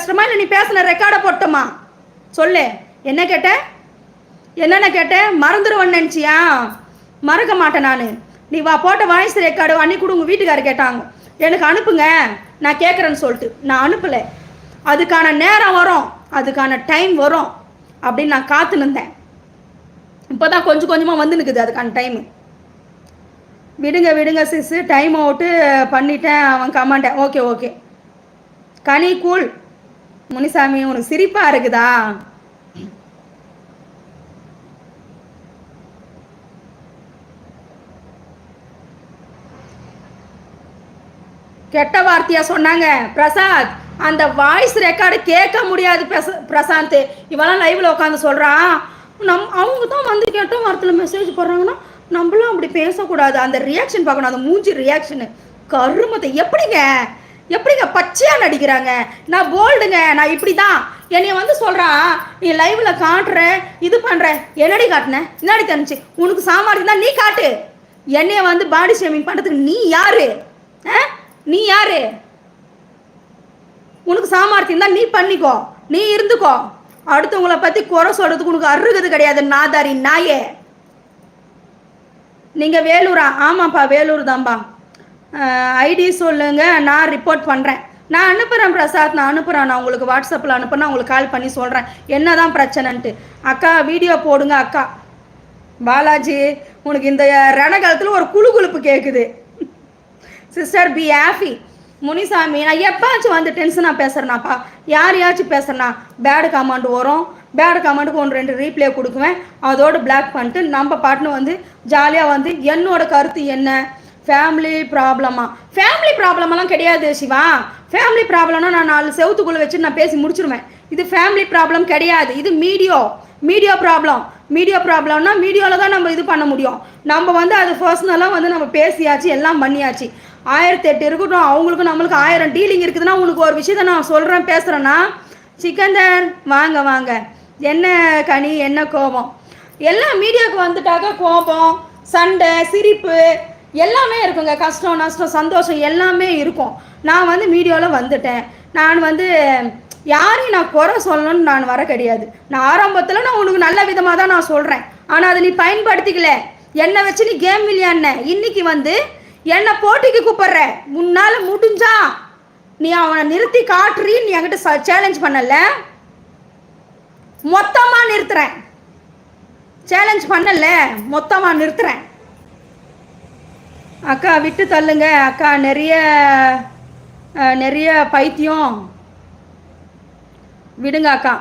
பேசுகிறோமா இல்லை நீ பேசின ரெக்கார்டை போட்டோமா சொல்லு. என்ன கேட்ட? என்னென்ன கேட்டேன்? மறந்துடுவேன்னு நினச்சியா? மறக்க மாட்டேன் நான். நீ போட்ட வாய்ஸ் ரெக்கார்டு அன்னைக்கு கூட உங்கள் வீட்டுக்காரர் கேட்டாங்க, எனக்கு அனுப்புங்க நான் கேட்குறேன்னு சொல்லிட்டு. நான் அனுப்பலை. அதுக்கான நேரம் வரும், அதுக்கான டைம் வரும் அப்படின்னு நான் காத்து நின்றேன். இப்போ தான் கொஞ்சம் கொஞ்சமாக வந்து நிற்குது அதுக்கான டைமு. விடுங்க விடுங்க சிஸ், டைம் அவுட்டு பண்ணிட்டேன் அவன் கமெண்ட்டை. ஓகே ஓகே கனி கூல். முனிசாமி உனக்கு சிரிப்பாக இருக்குதா? கெட்ட வார்த்தையா சொன்னாங்க பிரசாத். அந்த வாய்ஸ் ரெக்கார்டு கேட்க முடியாது பிரசாந்த். இவெல்லாம் லைவ்ல உட்காந்து சொல்கிறான். அவங்க தான் வந்து கெட்ட வார்த்தையில் மெசேஜ் போடுறாங்கன்னா நம்மளும் அப்படி பேசக்கூடாது. அந்த ரியாக்ஷன் பார்க்கணும், அந்த மூஞ்சி ரியாக்ஷனு. கருமத்தை எப்படிங்க பச்சையாக நடிக்கிறாங்க. நான் போல்டுங்க, நான் இப்படி தான். என்னைய வந்து சொல்கிறான், நீ லைவில் காட்டுற இது பண்ணுற. என்னடி காட்டினேன்? என்னடி தெரிஞ்சு உனக்கு சாமான் தான் நீ காட்டு. என்னைய வந்து பாடி ஷேமிங் பண்ணுறதுக்கு நீ யாரு? நீ யாரு? உனக்கு சாமர்த்தியம் தான் நீ பண்ணிக்கோ, நீ இருந்துக்கோ. அடுத்தவங்களை பற்றி குறை சொல்கிறதுக்கு உனக்கு அருகது கிடையாது நாதாரி நாயே. நீங்கள் வேலூரா? ஆமாப்பா வேலூர் தான்ப்பா. ஐடி சொல்லுங்க, நான் ரிப்போர்ட் பண்ணுறேன். நான் அனுப்புகிறேன் பிரசாத், நான் அனுப்புகிறேன். நான் உங்களுக்கு வாட்ஸ்அப்பில் அனுப்புனா உங்களுக்கு கால் பண்ணி சொல்கிறேன் என்ன தான் பிரச்சனைன்ட்டு. அக்கா வீடியோ போடுங்க அக்கா. பாலாஜி உனக்கு இந்த ரணகாலத்தில் ஒரு குழுகுழுப்பு கேட்குது. Sister be happy. முனிசாமி நான் எப்பாச்சும் வந்து டென்ஷனாக பேசுகிறேனாப்பா? யாரையாச்சும் பேசுகிறேன்னா பேடு கமெண்ட் வரும். பேடு கமெண்ட்டுக்கு 1-2 ரீப்ளே கொடுக்குவேன். அதோடு பிளாக் பண்ணிட்டு நம்ம பாட்டுன்னு வந்து ஜாலியாக வந்து என்னோட கருத்து என்ன. ஃபேமிலி ப்ராப்ளமா? ஃபேமிலி ப்ராப்ளமெல்லாம் கிடையாது சிவா. ஃபேமிலி ப்ராப்ளம்னா நான் 4 செவத்துக்குள்ளே வச்சு நான் பேசி முடிச்சிருவேன். இது ஃபேமிலி ப்ராப்ளம் கிடையாது. இது மீடியோ ப்ராப்ளம். மீடியோ ப்ராப்ளம்னா மீடியோவில் தான் நம்ம இது பண்ண முடியும். நம்ம வந்து அது பர்சனலாக வந்து நம்ம பேசியாச்சு, எல்லாம் பண்ணியாச்சு. 1008 இருக்கட்டும், அவங்களுக்கும் நம்மளுக்கு 1000 டீலிங் இருக்குதுன்னா உனக்கு ஒரு விஷயத்த நான் சொல்கிறேன் பேசுகிறேன்னா. சிக்கந்தர் வாங்க வாங்க. என்ன கனி, என்ன கோபம்? எல்லாம் மீடியாவுக்கு வந்துட்டாக்க கோபம், சண்டை, சிரிப்பு எல்லாமே இருக்குங்க. கஷ்டம் நஷ்டம் சந்தோஷம் எல்லாமே இருக்கும். நான் வந்து மீடியாவில் வந்துட்டேன். நான் வந்து யாரையும் நான் குறை சொல்லணும்னு நான் வர கிடையாது. நான் ஆரம்பத்தில் நான் உனக்கு நல்ல விதமாக தான் நான் சொல்கிறேன். ஆனால் அதை நீ பயன்படுத்திக்கல. என்னை வச்சு நீ கேம் விளையாடின. இன்னைக்கு வந்து என்னை போட்டிக்கு கூப்பிட்ற. முன்னால் முடிஞ்சா நீ அவனை நிறுத்தி காட்டுறின்னு நீ என்கிட்ட சேலஞ்ச் பண்ணல. மொத்தமாக நிறுத்துறேன். சேலஞ்ச் பண்ணல, மொத்தமாக நிறுத்துறேன். அக்கா விட்டு தள்ளுங்க அக்கா. நிறைய பைத்தியம் விடுங்க அக்கா.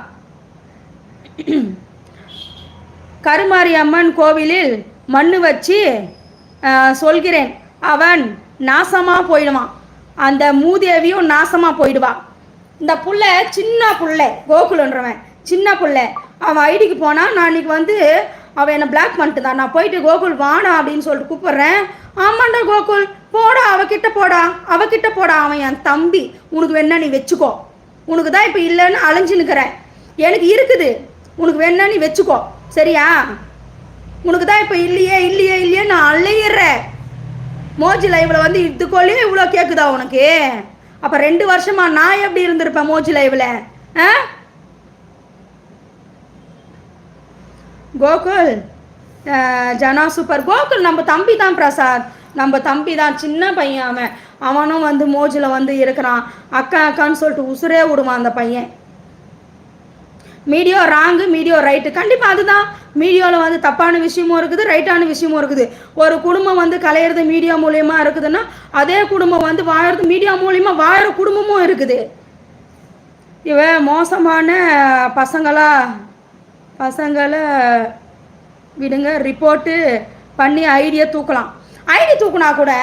கருமாரி அம்மன் கோவிலில் மண்ணு வச்சு சொல்கிறேன், அவன் நாசமாக போயிடுவான். அந்த மூதேவியும் நாசமாக போயிடுவான். இந்த புள்ள சின்ன புள்ள, கோகுலன்றவன் சின்ன புள்ள. அவன் ஐடிக்கு போனால் நான் இன்னைக்கு வந்து அவன் என்னை பிளாக் பண்ணிட்டு தான். நான் போயிட்டு கோகுல் வாடா அப்படின்னு சொல்லிட்டு கூப்பிட்றேன். ஆமாண்டா கோகுல் போடா, அவகிட்ட போடா. அவன் என் தம்பி. உனக்கு வேணா நீ வச்சுக்கோ. உனக்கு தான் இப்போ இல்லைன்னு அலைஞ்சுன்னுக்கிற. எனக்கு இருக்குது. உனக்கு வேணா நீ வச்சுக்கோ சரியா? உனக்கு தான் இப்போ இல்லையே நான் அலையிறேன். மோஜி லைவில் வந்து இதுக்கோலே இவ்வளோ கேட்குதா உனக்கு? அப்போ 2 வருஷமா நான் எப்படி இருந்திருப்பேன் மோஜி லைவில்? கோகுல் ஜனா சூப்பர். கோகுல் நம்ம தம்பி தான் பிரசாத், நம்ம தம்பி தான். சின்ன பையன் அவனும் வந்து மோஜில் வந்து இருக்கிறான். அக்கான்னு சொல்லிட்டு உசுரே விடுவான் அந்த பையன். மீடியோ ராங்கு, மீடியோ ரைட்டு. கண்டிப்பாக அதுதான். மீடியோவில் வந்து தப்பான விஷயமும் இருக்குது, ரைட்டான விஷயமும் இருக்குது. ஒரு குடும்பம் வந்து கலையிறது மீடியா மூலியமாக இருக்குதுன்னா அதே குடும்பம் வந்து வாழறது மீடியா மூலியமாக வாழற குடும்பமும் இருக்குது. இவன் மோசமான பசங்களை விடுங்க, ரிப்போர்ட்டு பண்ணி ஐடியை தூக்கலாம். ஐடி தூக்குனா கூட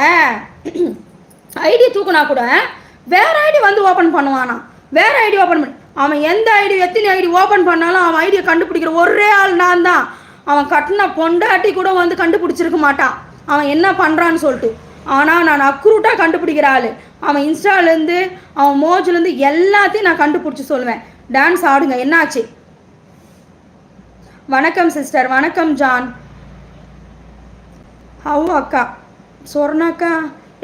வேற ஐடி வந்து ஓப்பன் பண்ணுவானா? வேற ஐடி ஓப்பன் பண்ணி அவன் எந்த ஐடி எத்தனை ஐடி ஓப்பன் பண்ணாலும் அவன் ஐடியை கண்டுபிடிக்கிற ஒரே ஆள் நான் தான். அவன் கட்டின பொண்டாட்டி கூட வந்து கண்டுபிடிச்சிருக்க மாட்டான் அவன் என்ன பண்ணுறான்னு சொல்லிட்டு. ஆனால் நான் அக்ரூட்டாக கண்டுபிடிக்கிற ஆள். அவன் இன்ஸ்டாலேருந்து அவன் மோஜிலேருந்து எல்லாத்தையும் நான் கண்டுபிடிச்சி சொல்லுவேன். டான்ஸ் ஆடுங்க. என்னாச்சு? வணக்கம் சிஸ்டர். வணக்கம் ஜான். அக்கா சொர்ணாக்கா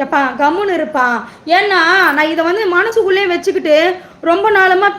எப்பா கம்முன்னு இருப்பா. ஏன்னா நான் இதை வந்து மனசுக்குள்ளே வச்சுக்கிட்டு ரொம்ப நாளமாக